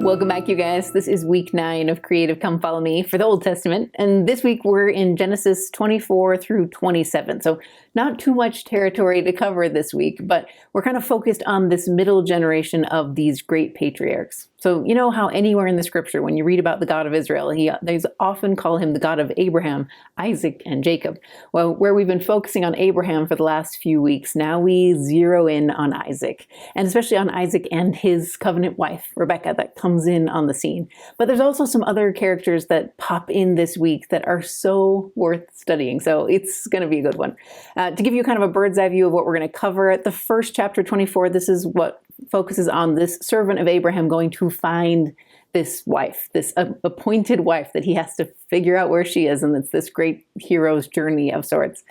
Welcome back, you guys. This is week 9 of Creative Come Follow Me for the Old Testament. And this week we're in Genesis 24 through 27. So not too much territory to cover this week, but we're kind of focused on this middle generation of these great patriarchs. So you know how anywhere in the scripture, when you read about the God of Israel, they often call him the God of Abraham, Isaac, and Jacob. Well, where we've been focusing on Abraham for the last few weeks, now we zero in on Isaac, and especially on Isaac and his covenant wife, Rebecca, that comes in on the scene. But there's also some other characters that pop in this week that are so worth studying. So it's going to be a good one. To give you kind of a bird's eye view of what we're going to cover at the first chapter 24, this is what focuses on this servant of Abraham going to find this wife, this appointed wife that he has to figure out where she is. And it's this great hero's journey of sorts.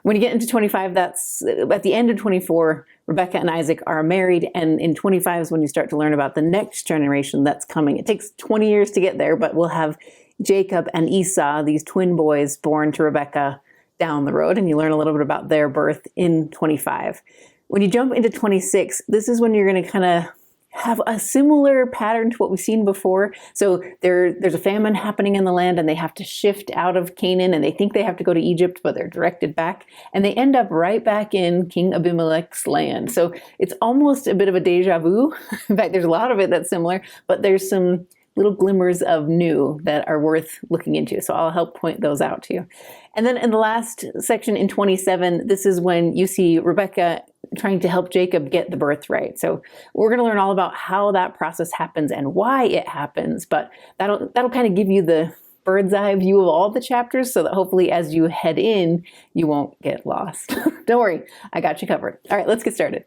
When you get into 25, that's at the end of 24, Rebecca and Isaac are married. And in 25 is when you start to learn about the next generation that's coming. It takes 20 years to get there, but we'll have Jacob and Esau, these twin boys born to Rebecca, down the road. And you learn a little bit about their birth in 25. When you jump into 26, this is when you're going to kind of have a similar pattern to what we've seen before. So there's a famine happening in the land and they have to shift out of Canaan and they think they have to go to Egypt, but they're directed back and they end up right back in King Abimelech's land. So it's almost a bit of a deja vu. In fact, there's a lot of it that's similar, but there's some little glimmers of new that are worth looking into. So I'll help point those out to you. And then in the last section in 27, this is when you see Rebecca trying to help Jacob get the birthright. So we're going to learn all about how that process happens and why it happens, but that'll kind of give you the bird's eye view of all the chapters so that hopefully as you head in, you won't get lost. Don't worry, I got you covered. All right, let's get started.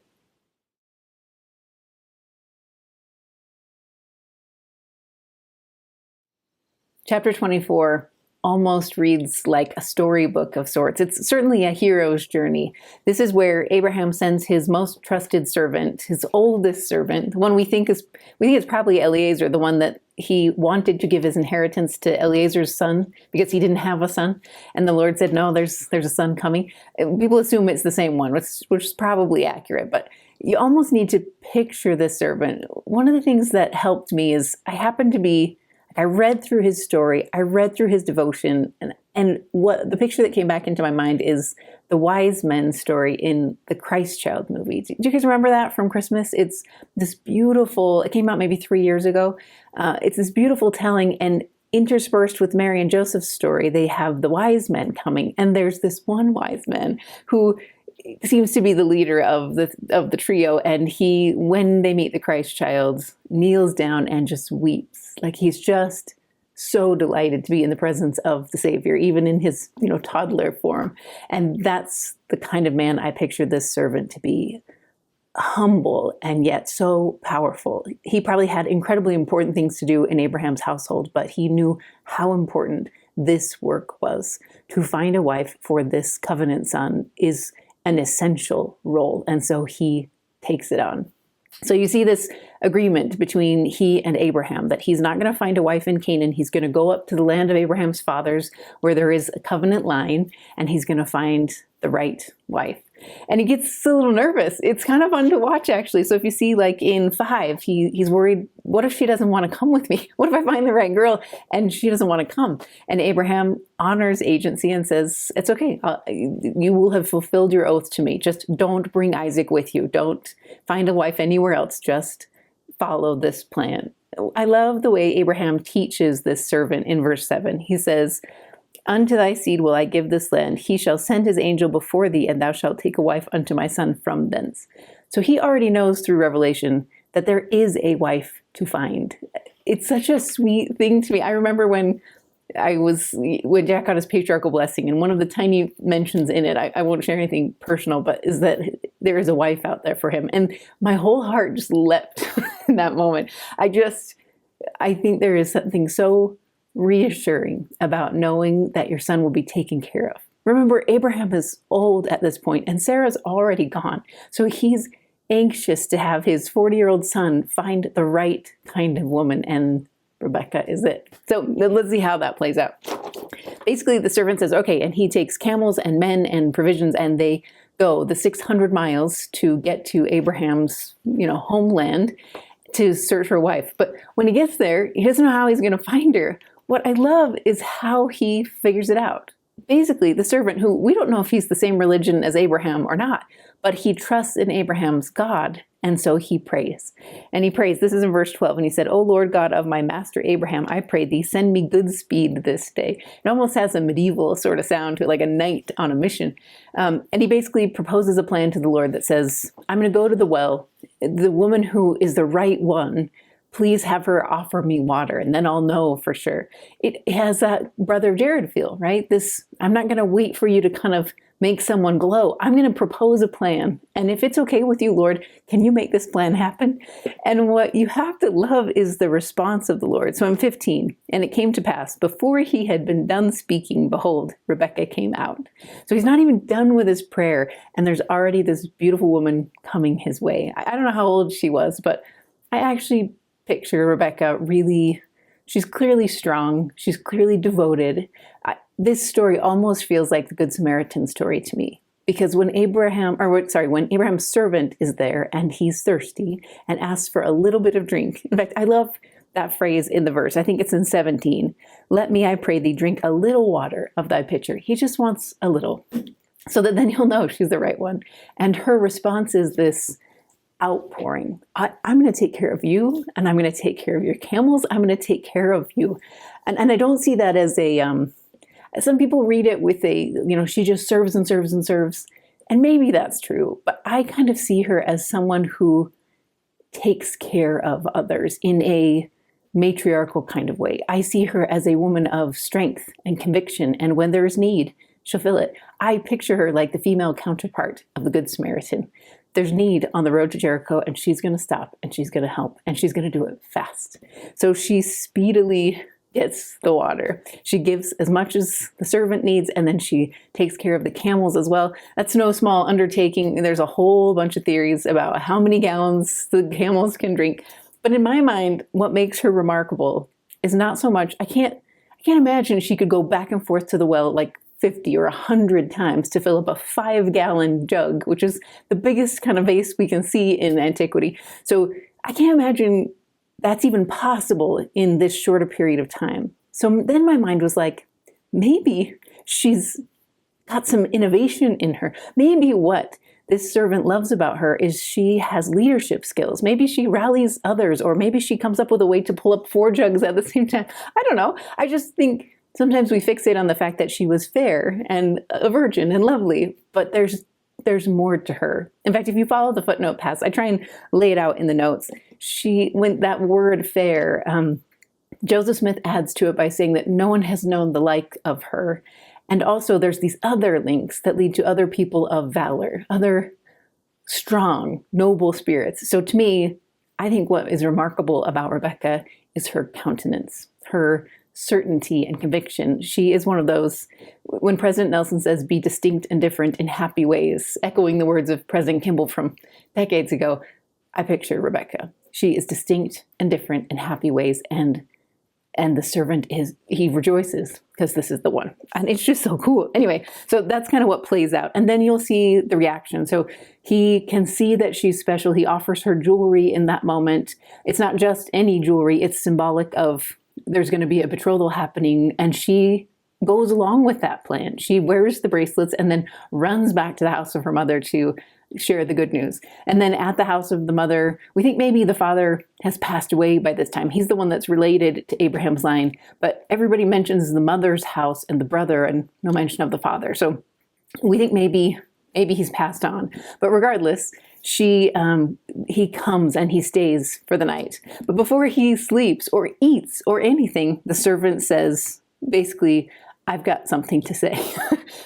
Chapter 24 almost reads like a storybook of sorts. It's certainly a hero's journey. This is where Abraham sends his most trusted servant, his oldest servant, the one we think is probably Eliezer, the one that he wanted to give his inheritance to Eliezer's son because he didn't have a son. And the Lord said, no, there's a son coming. People assume it's the same one, which is probably accurate, but you almost need to picture this servant. One of the things that helped me is I read through his story, I read through his devotion, and what the picture that came back into my mind is the wise men story in the Christ Child movie. Do you guys remember that from Christmas? It's this beautiful, it came out maybe 3 years ago. It's this beautiful telling, and interspersed with Mary and Joseph's story, they have the wise men coming, and there's this one wise man who seems to be the leader of the trio, and he, when they meet the Christ child, kneels down and just weeps. Like he's just so delighted to be in the presence of the Savior, even in his toddler form. And that's the kind of man I picture this servant to be. Humble and yet so powerful. He probably had incredibly important things to do in Abraham's household, but he knew how important this work was. To find a wife for this covenant son is an essential role, and so he takes it on. So you see this agreement between he and Abraham that he's not going to find a wife in Canaan. He's going to go up to the land of Abraham's fathers where there is a covenant line, and he's going to find the right wife. And he gets a little nervous. It's kind of fun to watch, actually. So if you see, like in 5, he's worried, what if she doesn't want to come with me? What if I find the right girl and she doesn't want to come? And Abraham honors agency and says, it's okay. You will have fulfilled your oath to me. Just don't bring Isaac with you. Don't find a wife anywhere else. Just follow this plan. I love the way Abraham teaches this servant in verse 7. He says, unto thy seed will I give this land. He shall send his angel before thee, and thou shalt take a wife unto my son from thence. So he already knows through revelation that there is a wife to find. It's such a sweet thing to me. I remember when Jack got his patriarchal blessing, and one of the tiny mentions in it, I won't share anything personal, but is that there is a wife out there for him. And my whole heart just leapt in that moment. I think there is something so reassuring about knowing that your son will be taken care of. Remember, Abraham is old at this point and Sarah's already gone. So he's anxious to have his 40-year-old son find the right kind of woman, and Rebecca is it. So let's see how that plays out. Basically, the servant says, okay, and he takes camels and men and provisions, and they go the 600 miles to get to Abraham's, homeland. to search for a wife. But when he gets there, he doesn't know how he's going to find her. What I love is how he figures it out. Basically, the servant, who we don't know if he's the same religion as Abraham or not, but he trusts in Abraham's God, and so he prays. And he prays, this is in verse 12, and he said, "O Lord God of my master Abraham, I pray thee, send me good speed this day." It almost has a medieval sort of sound to it, like a knight on a mission. And he basically proposes a plan to the Lord that says, I'm going to go to the well. The woman who is the right one, please have her offer me water, and then I'll know for sure. It has that Brother Jared feel, right? This, I'm not going to wait for you to kind of make someone glow. I'm going to propose a plan. And if it's okay with you, Lord, can you make this plan happen? And what you have to love is the response of the Lord. So I'm 15, and it came to pass, before he had been done speaking, behold, Rebekah came out. So he's not even done with his prayer, and there's already this beautiful woman coming his way. I don't know how old she was, but I actually picture Rebekah really, she's clearly strong. She's clearly devoted. This story almost feels like the Good Samaritan story to me, because when when Abraham's servant is there and he's thirsty and asks for a little bit of drink. In fact, I love that phrase in the verse. I think it's in 17. "Let me, I pray thee, drink a little water of thy pitcher." He just wants a little, so that then he'll know she's the right one. And her response is this outpouring. I'm going to take care of you, and I'm going to take care of your camels. I'm going to take care of you. And I don't see that as a, some people read it with a, she just serves and serves and serves. And maybe that's true, but I kind of see her as someone who takes care of others in a matriarchal kind of way. I see her as a woman of strength and conviction, and when there's need, she'll fill it. I picture her like the female counterpart of the Good Samaritan. There's need on the road to Jericho, and she's going to stop, and she's going to help, and she's going to do it fast. So she speedily gets the water. She gives as much as the servant needs, and then she takes care of the camels as well. That's no small undertaking. There's a whole bunch of theories about how many gallons the camels can drink. But in my mind, what makes her remarkable is not so much, I can't imagine she could go back and forth to the well like 50 or 100 times to fill up a 5-gallon jug, which is the biggest kind of vase we can see in antiquity. So I can't imagine that's even possible in this shorter period of time. So then my mind was like, maybe she's got some innovation in her. Maybe what this servant loves about her is she has leadership skills. Maybe she rallies others, or maybe she comes up with a way to pull up 4 jugs at the same time. I don't know. I just think sometimes we fixate on the fact that she was fair and a virgin and lovely, but there's more to her. In fact, if you follow the footnote pass, I try and lay it out in the notes. When that word fair, Joseph Smith adds to it by saying that no one has known the like of her. And also there's these other links that lead to other people of valor, other strong, noble spirits. So to me, I think what is remarkable about Rebekah is her countenance, her certainty and conviction. She is one of those, when President Nelson says, be distinct and different in happy ways, echoing the words of President Kimball from decades ago, I picture Rebekah. She is distinct and different in happy ways, and the servant he rejoices because this is the one. And it's just so cool. Anyway, so that's kind of what plays out. And then you'll see the reaction. So he can see that she's special. He offers her jewelry in that moment. It's not just any jewelry. It's symbolic of there's going to be a betrothal happening, and she goes along with that plan. She wears the bracelets and then runs back to the house of her mother to share the good news. And then at the house of the mother, we think maybe the father has passed away by this time. He's the one that's related to Abraham's line, but everybody mentions the mother's house and the brother and no mention of the father. So we think maybe he's passed on. But regardless, he comes and he stays for the night. But before he sleeps or eats or anything, the servant says, basically, I've got something to say.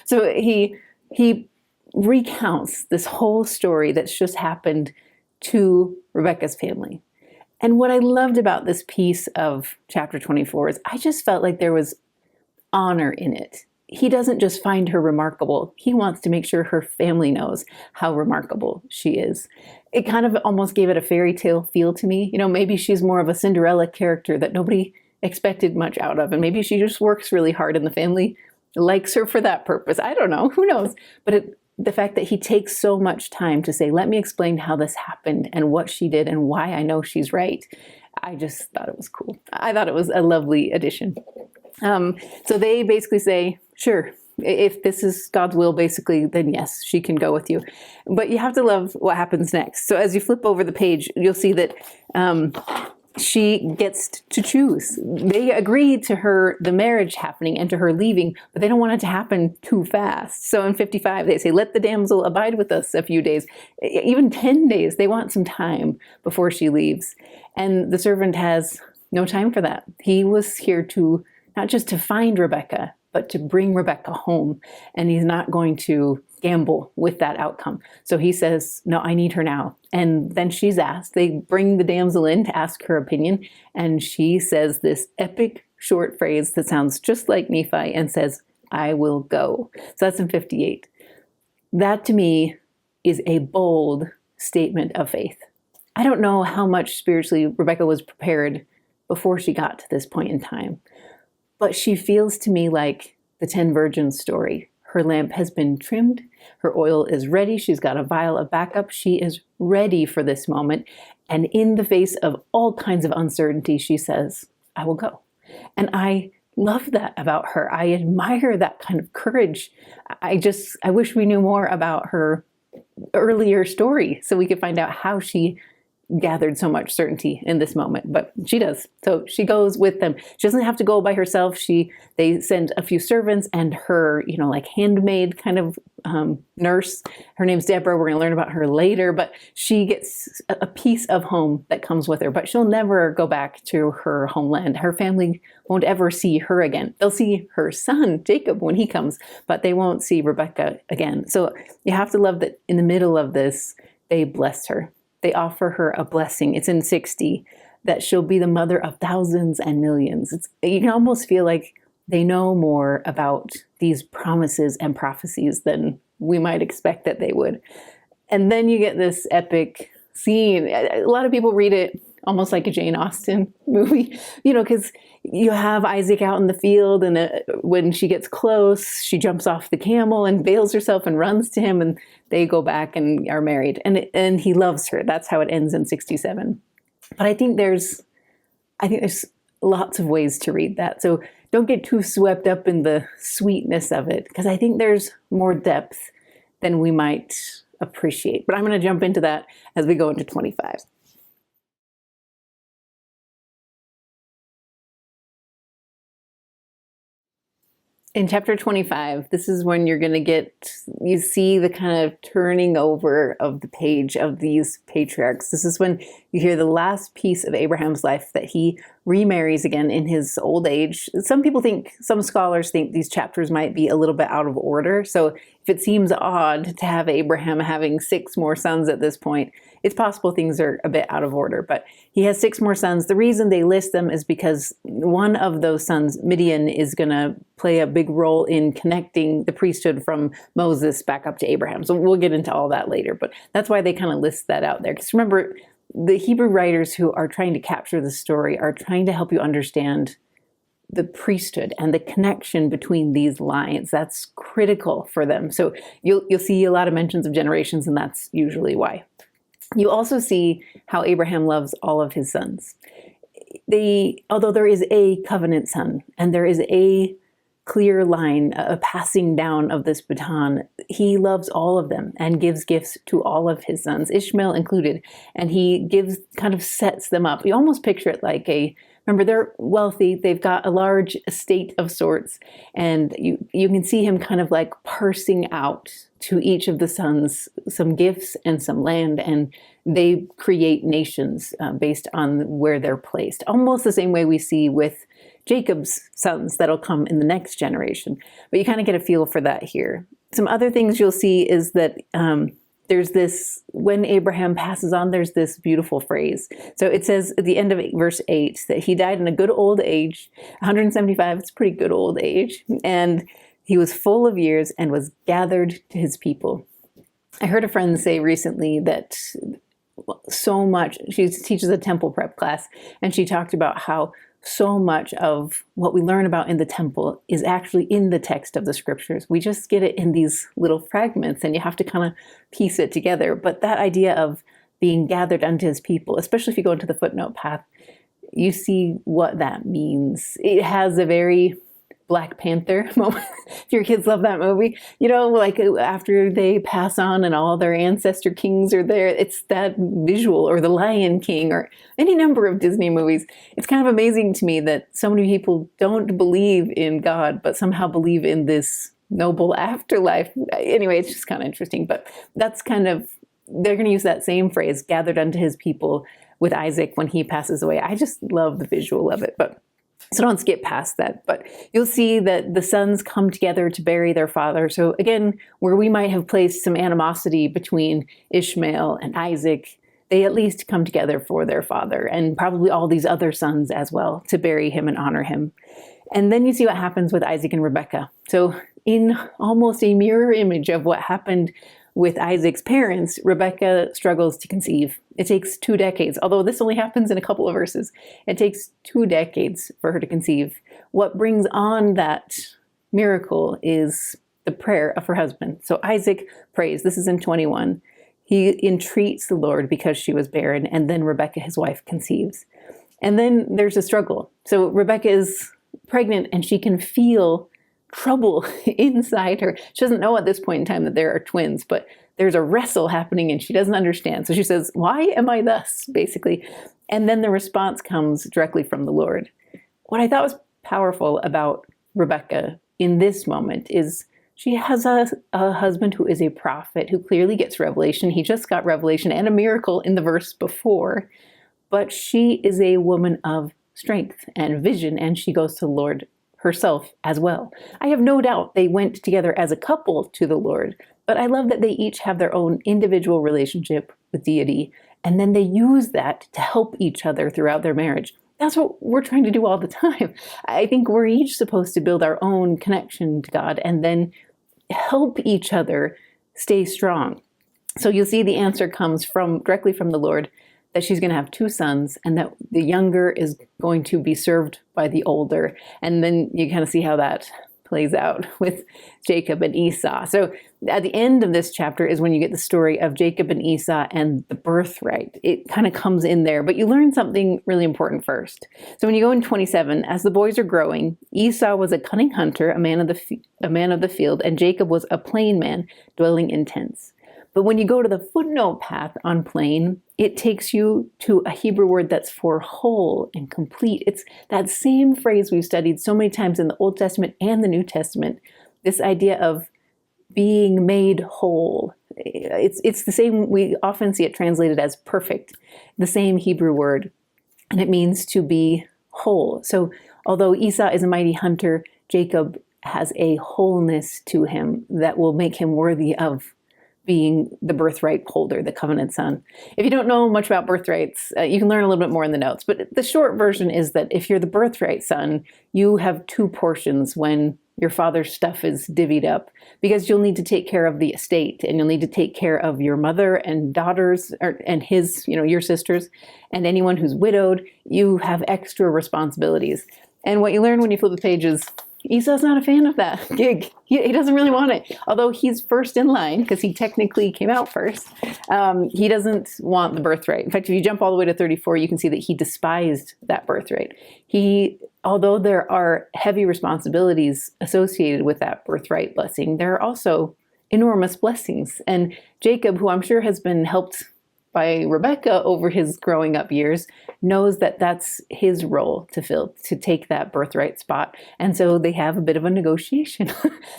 So he recounts this whole story that's just happened to Rebekah's family. And what I loved about this piece of chapter 24 is I just felt like there was honor in it. He doesn't just find her remarkable. He wants to make sure her family knows how remarkable she is. It kind of almost gave it a fairy tale feel to me. Maybe she's more of a Cinderella character that nobody expected much out of. And maybe she just works really hard and the family likes her for that purpose. I don't know. Who knows? But the fact that he takes so much time to say, let me explain how this happened and what she did and why I know she's right. I just thought it was cool. I thought it was a lovely addition. So they basically say, sure, if this is God's will, basically, then yes, she can go with you. But you have to love what happens next. So as you flip over the page, you'll see that she gets to choose. They agree to the marriage happening and to her leaving, but they don't want it to happen too fast. So in 55, they say, let the damsel abide with us a few days, even 10 days. They want some time before she leaves. And the servant has no time for that. He was here to, not just to find Rebecca, but to bring Rebecca home. And he's not going to gamble with that outcome. So he says, no, I need her now. And then she's asked, they bring the damsel in to ask her opinion. And she says this epic short phrase that sounds just like Nephi and says, I will go. So that's in 58. That to me is a bold statement of faith. I don't know how much spiritually Rebecca was prepared before she got to this point in time. But she feels to me like the 10 virgins story. Her lamp has been trimmed. Her oil is ready. She's got a vial of backup. She is ready for this moment. And in the face of all kinds of uncertainty, she says, I will go. And I love that about her. I admire that kind of courage. I wish we knew more about her earlier story so we could find out how she gathered so much certainty in this moment, but she does. So she goes with them. She doesn't have to go by herself. They send a few servants and her, like handmaid kind of nurse. Her name's Deborah. We're going to learn about her later, but she gets a piece of home that comes with her, but she'll never go back to her homeland. Her family won't ever see her again. They'll see her son, Jacob, when he comes, but they won't see Rebecca again. So you have to love that in the middle of this, they bless her. They offer her a blessing. It's in 60 that she'll be the mother of thousands and millions. You can almost feel like they know more about these promises and prophecies than we might expect that they would. And then you get this epic scene. A lot of people read it almost like a Jane Austen movie, because you have Isaac out in the field, and when she gets close, she jumps off the camel and veils herself and runs to him, and they go back and are married. And he loves her. That's how it ends in 67. But I think there's lots of ways to read that. So don't get too swept up in the sweetness of it, because I think there's more depth than we might appreciate. But I'm going to jump into that as we go into 25. In chapter 25, this is when you're going to you see the kind of turning over of the page of these patriarchs. This is when you hear the last piece of Abraham's life, that he remarries again in his old age. Some scholars think these chapters might be a little bit out of order. So if it seems odd to have Abraham having 6 more sons at this point, it's possible things are a bit out of order, but he has 6 more sons. The reason they list them is because one of those sons, Midian, is going to play a big role in connecting the priesthood from Moses back up to Abraham. So we'll get into all that later, but that's why they kind of list that out there. Because remember, the Hebrew writers who are trying to capture the story are trying to help you understand the priesthood and the connection between these lines. That's critical for them. So you'll see a lot of mentions of generations, and that's usually why. You also see how Abraham loves all of his sons. Although there is a covenant son and there is a clear line, a passing down of this baton, he loves all of them and gives gifts to all of his sons, Ishmael included. And he kind of sets them up. You almost picture it like remember, they're wealthy. They've got a large estate of sorts. And you can see him kind of like parsing out to each of the sons some gifts and some land. And they create nations based on where they're placed. Almost the same way we see with Jacob's sons that'll come in the next generation. But you kind of get a feel for that here. Some other things you'll see is that there's this, when Abraham passes on, there's this beautiful phrase. So it says at the end of verse 8 that he died in a good old age, 175, it's a pretty good old age, and he was full of years and was gathered to his people. I heard a friend say recently that so much, she teaches a temple prep class, and she talked about how so much of what we learn about in the temple is actually in the text of the scriptures. We just get it in these little fragments, and you have to kind of piece it together. But that idea of being gathered unto his people, especially if you go into the footnote path, you see what that means. It has a very Black Panther moment. If your kids love that movie, like after they pass on and all their ancestor kings are there, it's that visual, or The Lion King, or any number of Disney movies. It's kind of amazing to me that so many people don't believe in God, but somehow believe in this noble afterlife. Anyway, it's just kind of interesting, but that's kind of, they're going to use that same phrase, gathered unto his people, with Isaac when he passes away. I just love the visual of it, so don't skip past that. But you'll see that the sons come together to bury their father. So again, where we might have placed some animosity between Ishmael and Isaac, they at least come together for their father, and probably all these other sons as well, to bury him and honor him. And then you see what happens with Isaac and Rebekah. So in almost a mirror image of what happened with Isaac's parents, Rebekah struggles to conceive. It takes 2 decades, although this only happens in a couple of verses. It takes 2 decades for her to conceive. What brings on that miracle is the prayer of her husband. So Isaac prays. This is in 21. He entreats the Lord because she was barren, and then Rebekah, his wife, conceives. And then there's a struggle. So Rebekah is pregnant, and she can feel trouble inside her. She doesn't know at this point in time that there are twins, but there's a wrestle happening and she doesn't understand. So she says, "Why am I thus?" basically. And then the response comes directly from the Lord. What I thought was powerful about Rebekah in this moment is she has a husband who is a prophet, who clearly gets revelation. He just got revelation and a miracle in the verse before, but she is a woman of strength and vision, and she goes to the Lord herself as well. I have no doubt they went together as a couple to the Lord, but I love that they each have their own individual relationship with deity, and then they use that to help each other throughout their marriage. That's what we're trying to do all the time. I think we're each supposed to build our own connection to God and then help each other stay strong. So you'll see the answer comes directly from the Lord, that she's going to have 2 sons, and that the younger is going to be served by the older. And then you kind of see how that plays out with Jacob and Esau. So at the end of this chapter is when you get the story of Jacob and Esau and the birthright. It kind of comes in there, but you learn something really important first. So when you go in 27, as the boys are growing, Esau was a cunning hunter, a man of the field, and Jacob was a plain man dwelling in tents. But when you go to the footnote path on plain, it takes you to a Hebrew word that's for whole and complete. It's that same phrase we've studied so many times in the Old Testament and the New Testament, this idea of being made whole. It's the same, we often see it translated as perfect, the same Hebrew word, and it means to be whole. So although Esau is a mighty hunter, Jacob has a wholeness to him that will make him worthy of being the birthright holder, the covenant son. If you don't know much about birthrights, you can learn a little bit more in the notes. But the short version is that if you're the birthright son, you have 2 portions when your father's stuff is divvied up, because you'll need to take care of the estate, and you'll need to take care of your mother and daughters, and his, your sisters, and anyone who's widowed. You have extra responsibilities. And what you learn when you flip the page is Esau's not a fan of that gig. He doesn't really want it. Although he's first in line, because he technically came out first, he doesn't want the birthright. In fact, if you jump all the way to 34, you can see that he despised that birthright. Although there are heavy responsibilities associated with that birthright blessing, there are also enormous blessings. And Jacob, who I'm sure has been helped by Rebekah over his growing up years, knows that that's his role to fill, to take that birthright spot. And so they have a bit of a negotiation.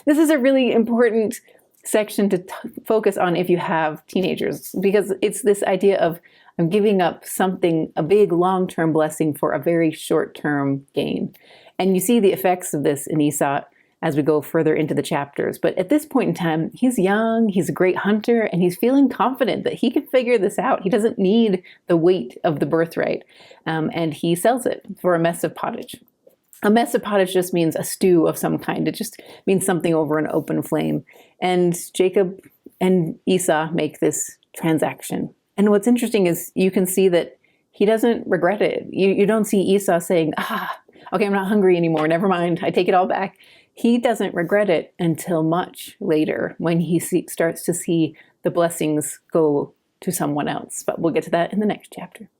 This is a really important section to focus on if you have teenagers, because it's this idea of I'm giving up something, a big long-term blessing for a very short-term gain. And you see the effects of this in Esau as we go further into the chapters. But at this point in time, he's young, he's a great hunter, and he's feeling confident that he can figure this out. He doesn't need the weight of the birthright, and he sells it for a mess of pottage. A mess of pottage just means a stew of some kind. It just means something over an open flame. And Jacob and Esau make this transaction. And what's interesting is you can see that he doesn't regret it. You don't see Esau saying, okay, I'm not hungry anymore. Never mind. I take it all back. He doesn't regret it until much later when he starts to see the blessings go to someone else. But we'll get to that in the next chapter.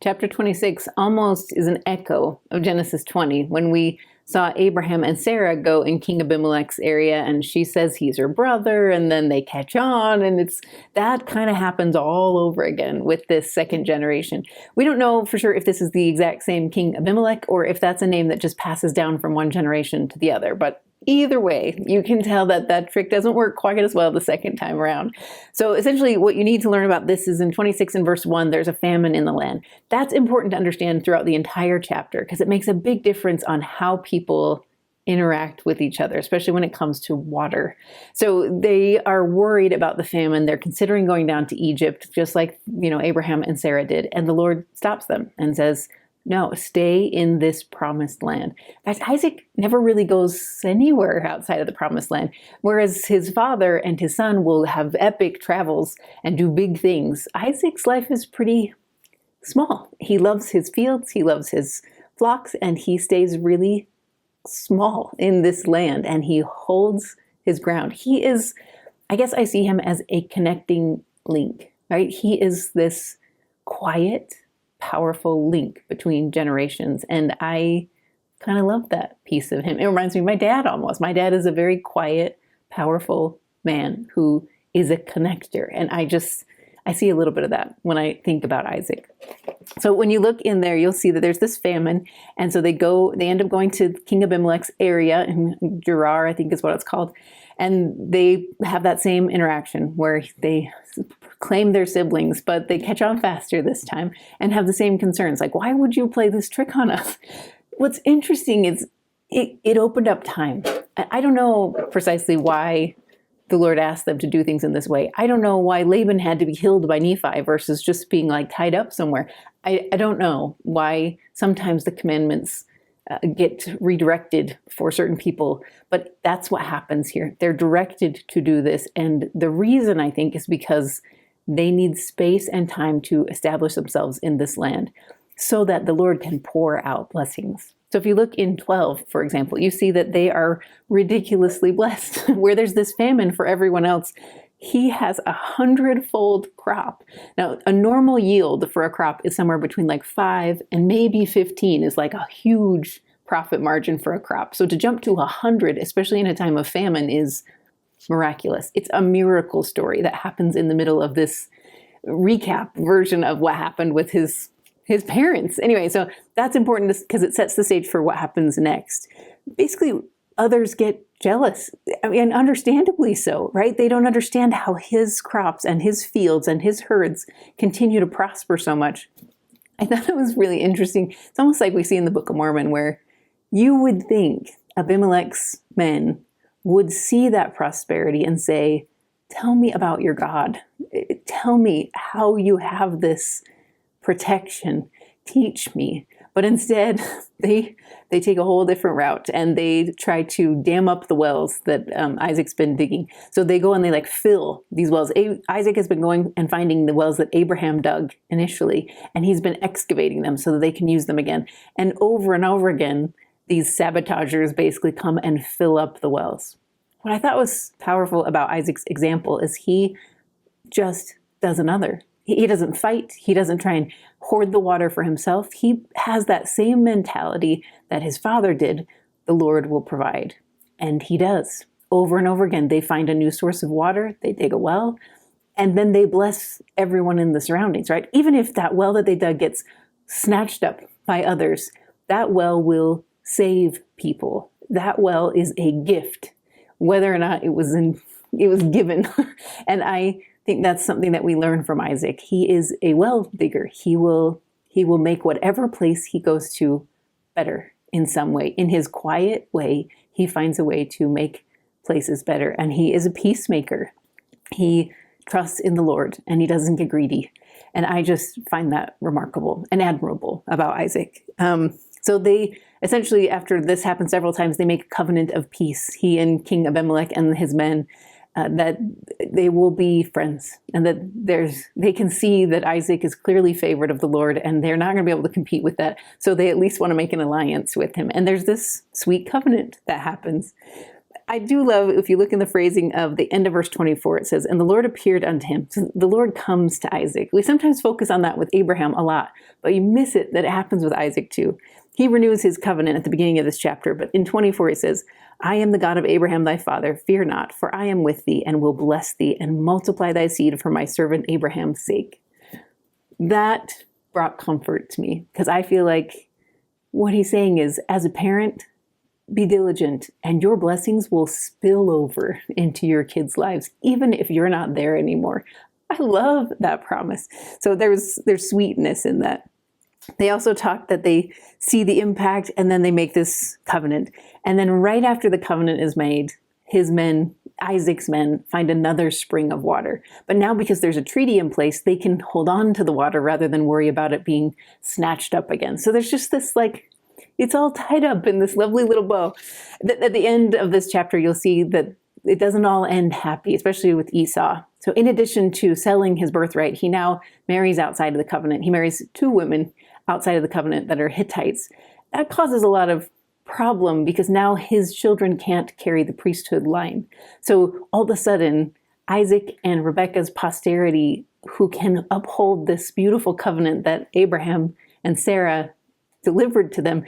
Chapter 26 almost is an echo of Genesis 20, when we saw Abraham and Sarah go in King Abimelech's area, and she says he's her brother, and then they catch on, and that kind of happens all over again with this second generation. We don't know for sure if this is the exact same King Abimelech, or if that's a name that just passes down from one generation to the other, but either way, you can tell that that trick doesn't work quite as well the second time around. So essentially what you need to learn about this is in 26 and verse 1, there's a famine in the land. That's important to understand throughout the entire chapter because it makes a big difference on how people interact with each other, especially when it comes to water. So they are worried about the famine. They're considering going down to Egypt, just like, Abraham and Sarah did. And the Lord stops them and says, no, stay in this promised land. In fact, Isaac never really goes anywhere outside of the promised land, whereas his father and his son will have epic travels and do big things. Isaac's life is pretty small. He loves his fields, he loves his flocks, and he stays really small in this land, and he holds his ground. He is, I guess I see him as a connecting link, right? He is this quiet, powerful link between generations. And I kind of love that piece of him. It reminds me of my dad almost. My dad is a very quiet, powerful man who is a connector. And I see a little bit of that when I think about Isaac. So when you look in there, you'll see that there's this famine. And so they end up going to King Abimelech's area in Gerar, I think is what it's called. And they have that same interaction where they claim their siblings, but they catch on faster this time and have the same concerns. Like, why would you play this trick on us? What's interesting is it opened up time. I don't know precisely why the Lord asked them to do things in this way. I don't know why Laban had to be killed by Nephi versus just being tied up somewhere. I don't know why sometimes the commandments get redirected for certain people, but that's what happens here. They're directed to do this. And the reason, I think, is because they need space and time to establish themselves in this land so that the Lord can pour out blessings. So if you look in 12, for example, you see that they are ridiculously blessed. Where there's this famine for everyone else, he has 100-fold crop. Now, a normal yield for a crop is somewhere between 5 and maybe 15 is a huge profit margin for a crop. So to jump to 100, especially in a time of famine, is miraculous. It's a miracle story that happens in the middle of this recap version of what happened with his parents. Anyway, so that's important because it sets the stage for what happens next. Basically, others get jealous, and understandably so, right? They don't understand how his crops and his fields and his herds continue to prosper so much. I thought it was really interesting. It's almost like we see in the Book of Mormon, where you would think Abimelech's men would see that prosperity and say, tell me about your God. Tell me how you have this protection. Teach me. But instead, they take a whole different route, and they try to dam up the wells that Isaac's been digging. So they go and they fill these wells. Isaac has been going and finding the wells that Abraham dug initially, and he's been excavating them so that they can use them again. And over again, these sabotagers basically come and fill up the wells. What I thought was powerful about Isaac's example is he just does another. He doesn't fight. He doesn't try and hoard the water for himself. He has that same mentality that his father did. The Lord will provide. And he does. Over and over again, they find a new source of water. They dig a well. And then they bless everyone in the surroundings, right? Even if that well that they dug gets snatched up by others, that well will save people. That well is a gift, whether or not it was given. And I think that's something that we learn from Isaac. He is a well digger. He will make whatever place he goes to better in some way. In his quiet way, he finds a way to make places better. And he is a peacemaker. He trusts in the Lord, and he doesn't get greedy. And I just find that remarkable and admirable about Isaac. So they essentially, after this happens several times, they make a covenant of peace. He and King Abimelech and his men, that they will be friends, and that they can see that Isaac is clearly favored of the Lord, and they're not going to be able to compete with that. So they at least want to make an alliance with him. And there's this sweet covenant that happens. I do love, if you look in the phrasing of the end of verse 24, it says, "And the Lord appeared unto him." So the Lord comes to Isaac. We sometimes focus on that with Abraham a lot, but you miss it that it happens with Isaac too. He renews his covenant at the beginning of this chapter, but in 24 he says, "I am the God of Abraham thy father, fear not, for I am with thee, and will bless thee, and multiply thy seed for my servant Abraham's sake." That brought comfort to me, because I feel like what he's saying is, as a parent, be diligent, and your blessings will spill over into your kids' lives, even if you're not there anymore. I love that promise. So there's sweetness in that. They also talk that they see the impact, and then they make this covenant. And then right after the covenant is made, his men, Isaac's men, find another spring of water. But now, because there's a treaty in place, they can hold on to the water rather than worry about it being snatched up again. So there's just this, like, it's all tied up in this lovely little bow. At the end of this chapter, you'll see that it doesn't all end happy, especially with Esau. So in addition to selling his birthright, he now marries outside of the covenant. He marries 2 women outside of the covenant that are Hittites. That causes a lot of problem, because now his children can't carry the priesthood line. So all of a sudden, Isaac and Rebekah's posterity, who can uphold this beautiful covenant that Abraham and Sarah delivered to them,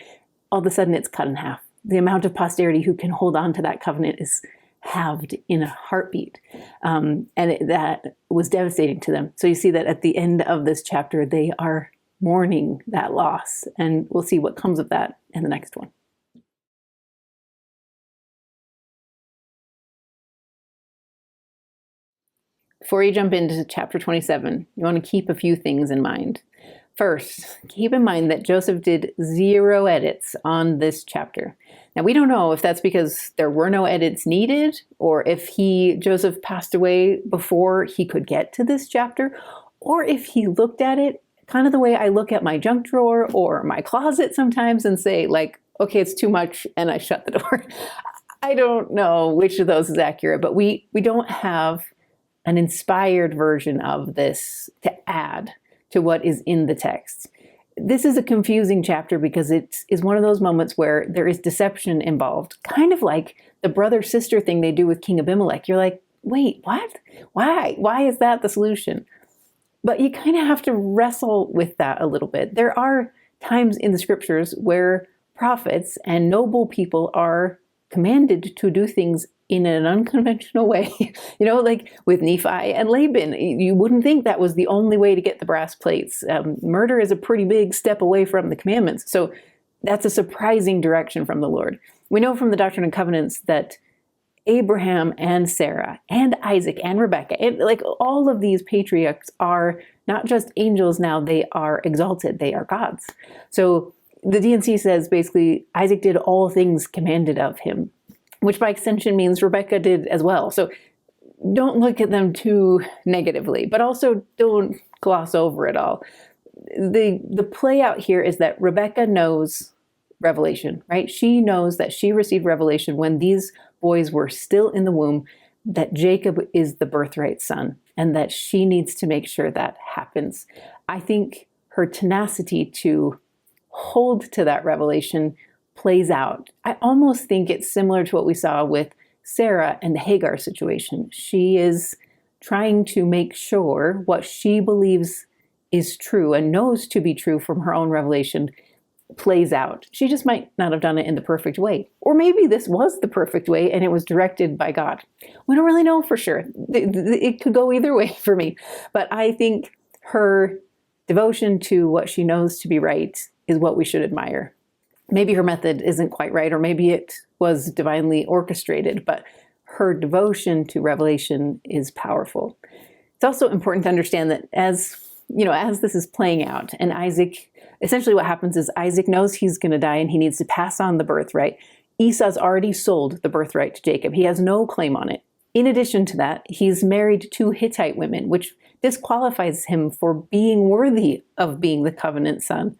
all of a sudden it's cut in half. The amount of posterity who can hold on to that covenant is halved in a heartbeat. That was devastating to them. So you see that at the end of this chapter, they are mourning that loss. And we'll see what comes of that in the next one. Before you jump into chapter 27, you want to keep a few things in mind. First, keep in mind that Joseph did 0 edits on this chapter. Now, we don't know if that's because there were no edits needed, or if Joseph passed away before he could get to this chapter, or if he looked at it kind of the way I look at my junk drawer or my closet sometimes and say, like, okay, it's too much, and I shut the door. I don't know which of those is accurate, but we don't have an inspired version of this to add to what is in the text. This is a confusing chapter because it is one of those moments where there is deception involved, kind of like the brother-sister thing they do with King Abimelech. You're like, wait, what? Why? Why is that the solution? But you kind of have to wrestle with that a little bit. There are times in the scriptures where prophets and noble people are commanded to do things in an unconventional way, like with Nephi and Laban. You wouldn't think that was the only way to get the brass plates. Murder is a pretty big step away from the commandments. So that's a surprising direction from the Lord. We know from the Doctrine and Covenants that Abraham and Sarah and Isaac and Rebekah, like all of these patriarchs, are not just angels now, they are exalted, they are gods. So the D&C says basically Isaac did all things commanded of him, which by extension means Rebekah did as well. So don't look at them too negatively, but also don't gloss over it all. The play out here is that Rebekah knows revelation, right? She knows that she received revelation when these boys were still in the womb, that Jacob is the birthright son, and that she needs to make sure that happens. I think her tenacity to hold to that revelation plays out. I almost think it's similar to what we saw with Sarah and the Hagar situation. She is trying to make sure what she believes is true and knows to be true from her own revelation plays out. She just might not have done it in the perfect way. Or maybe this was the perfect way and it was directed by God. We don't really know for sure. It could go either way for me. But I think her devotion to what she knows to be right is what we should admire. Maybe her method isn't quite right, or maybe it was divinely orchestrated, but her devotion to revelation is powerful. It's also important to understand that as this is playing out, and Isaac, essentially what happens is Isaac knows he's going to die and he needs to pass on the birthright. Esau's already sold the birthright to Jacob. He has no claim on it. In addition to that, he's married 2 Hittite women, which disqualifies him for being worthy of being the covenant son.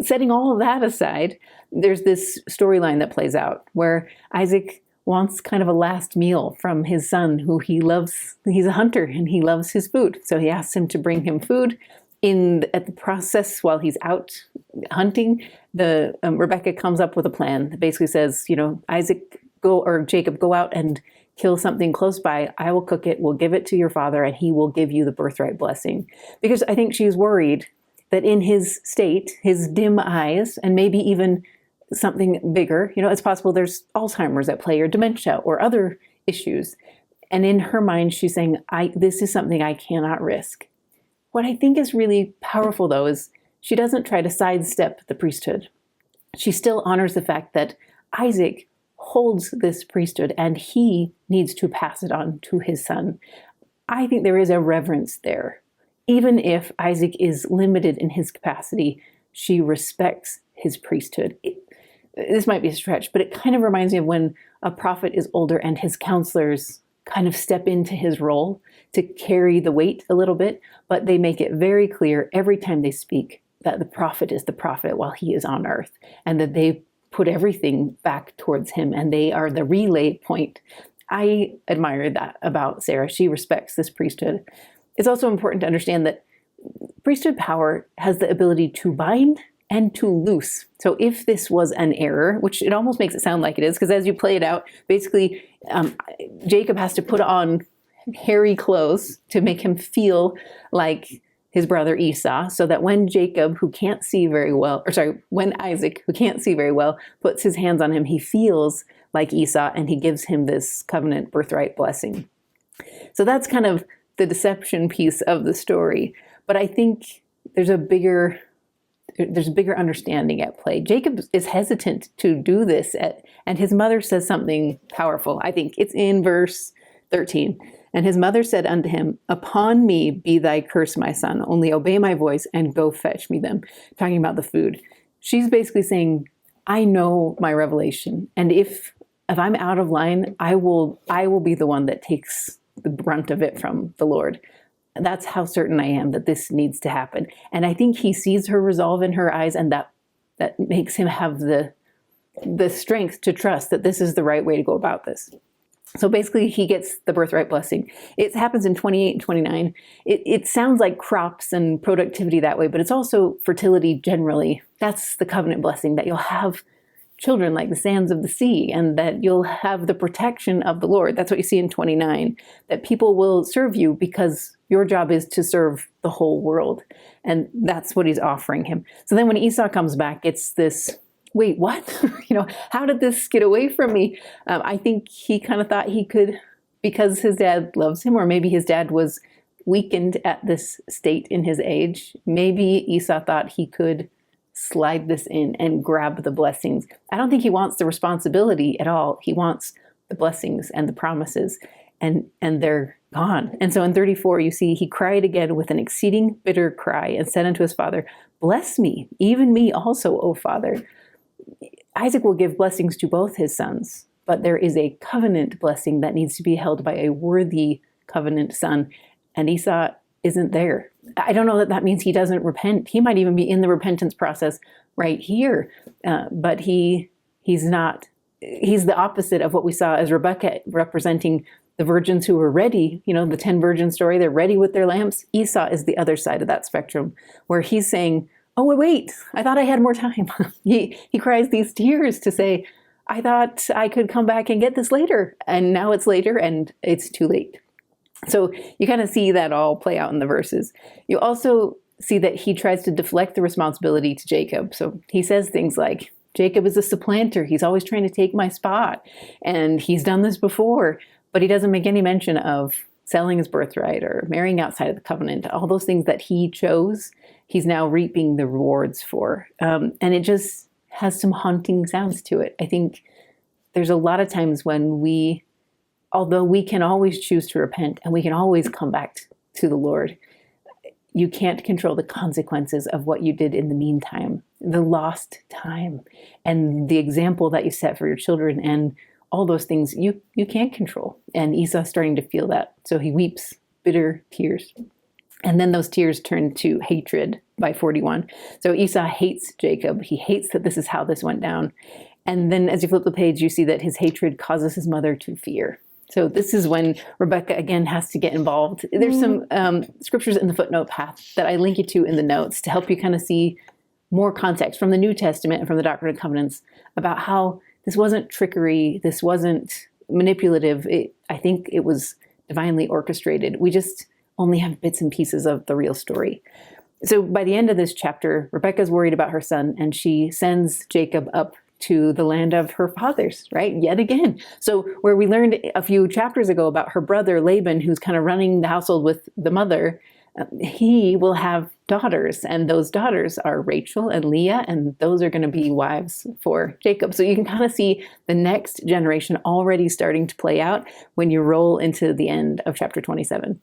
Setting all of that aside, there's this storyline that plays out where Isaac wants kind of a last meal from his son who he loves. He's a hunter and he loves his food. So he asks him to bring him food. At the process while he's out hunting, Rebecca comes up with a plan that basically says, Jacob, go out and kill something close by. I will cook it. We'll give it to your father and he will give you the birthright blessing. Because I think she's worried that in his state, his dim eyes, and maybe even something bigger, it's possible there's Alzheimer's at play or dementia or other issues. And in her mind, she's saying, this is something I cannot risk. What I think is really powerful, though, is she doesn't try to sidestep the priesthood. She still honors the fact that Isaac holds this priesthood and he needs to pass it on to his son. I think there is a reverence there. Even if Isaac is limited in his capacity, she respects his priesthood. This might be a stretch, but it kind of reminds me of when a prophet is older and his counselors kind of step into his role to carry the weight a little bit, but they make it very clear every time they speak that the prophet is the prophet while he is on earth, and that they put everything back towards him and they are the relay point. I admire that about Sarah. She respects this priesthood. It's also important to understand that priesthood power has the ability to bind and to loose. So if this was an error, which it almost makes it sound like it is, because as you play it out, basically Jacob has to put on hairy clothes to make him feel like his brother Esau, so that when Isaac, who can't see very well, puts his hands on him, he feels like Esau and he gives him this covenant birthright blessing. So that's kind of the deception piece of the story. But I think there's a bigger understanding at play. Jacob is hesitant to do this, and his mother says something powerful. I think it's in verse 13. And his mother said unto him, upon me be thy curse, my son. Only obey my voice and go fetch me them. Talking about the food. She's basically saying, I know my revelation. And if I'm out of line, I will be the one that takes the brunt of it from the Lord. That's how certain I am that this needs to happen. And I think he sees her resolve in her eyes, and that makes him have the strength to trust that this is the right way to go about this. So basically, he gets the birthright blessing. It happens in 28 and 29. It sounds like crops and productivity that way, but it's also fertility generally. That's the covenant blessing, that you'll have children like the sands of the sea, and that you'll have the protection of the Lord. That's what you see in 29, that people will serve you because your job is to serve the whole world. And that's what he's offering him. So then when Esau comes back, it's this, wait, what? How did this get away from me? I think he kind of thought he could, because his dad loves him, or maybe his dad was weakened at this state in his age. Maybe Esau thought he could slide this in and grab the blessings. I don't think he wants the responsibility at all. He wants the blessings and the promises, and they're gone. And so in 34, you see, he cried again with an exceeding bitter cry and said unto his father, bless me, even me also, O father. Isaac will give blessings to both his sons, but there is a covenant blessing that needs to be held by a worthy covenant son, and Esau isn't there. I don't know that means he doesn't repent. He might even be in the repentance process right here, but he's not. He's the opposite of what we saw as Rebecca representing the virgins who were ready, the 10 virgin story, they're ready with their lamps. Esau is the other side of that spectrum, where he's saying, oh, wait, I thought I had more time. He cries these tears to say, I thought I could come back and get this later. And now it's later and it's too late. So you kind of see that all play out in the verses. You also see that he tries to deflect the responsibility to Jacob. So he says things like, Jacob is a supplanter. He's always trying to take my spot. And he's done this before. But he doesn't make any mention of selling his birthright or marrying outside of the covenant. All those things that he chose, he's now reaping the rewards for. And it just has some haunting sounds to it. I think there's a lot of times when although we can always choose to repent and we can always come back to the Lord, you can't control the consequences of what you did in the meantime, the lost time, and the example that you set for your children, and all those things you can't control. And Esau's starting to feel that. So he weeps bitter tears. And then those tears turn to hatred by 41. So Esau hates Jacob. He hates that this is how this went down. And then as you flip the page, you see that his hatred causes his mother to fear. So this is when Rebecca, again, has to get involved. There's some scriptures in the footnote path that I link you to in the notes to help you kind of see more context from the New Testament and from the Doctrine and Covenants about how this wasn't trickery, this wasn't manipulative. I think it was divinely orchestrated. We just only have bits and pieces of the real story. So by the end of this chapter, Rebecca's worried about her son, and she sends Jacob up to the land of her fathers, right? Yet again. So where we learned a few chapters ago about her brother Laban, who's kind of running the household with the mother, he will have daughters, and those daughters are Rachel and Leah, and those are going to be wives for Jacob. So you can kind of see the next generation already starting to play out when you roll into the end of chapter 27.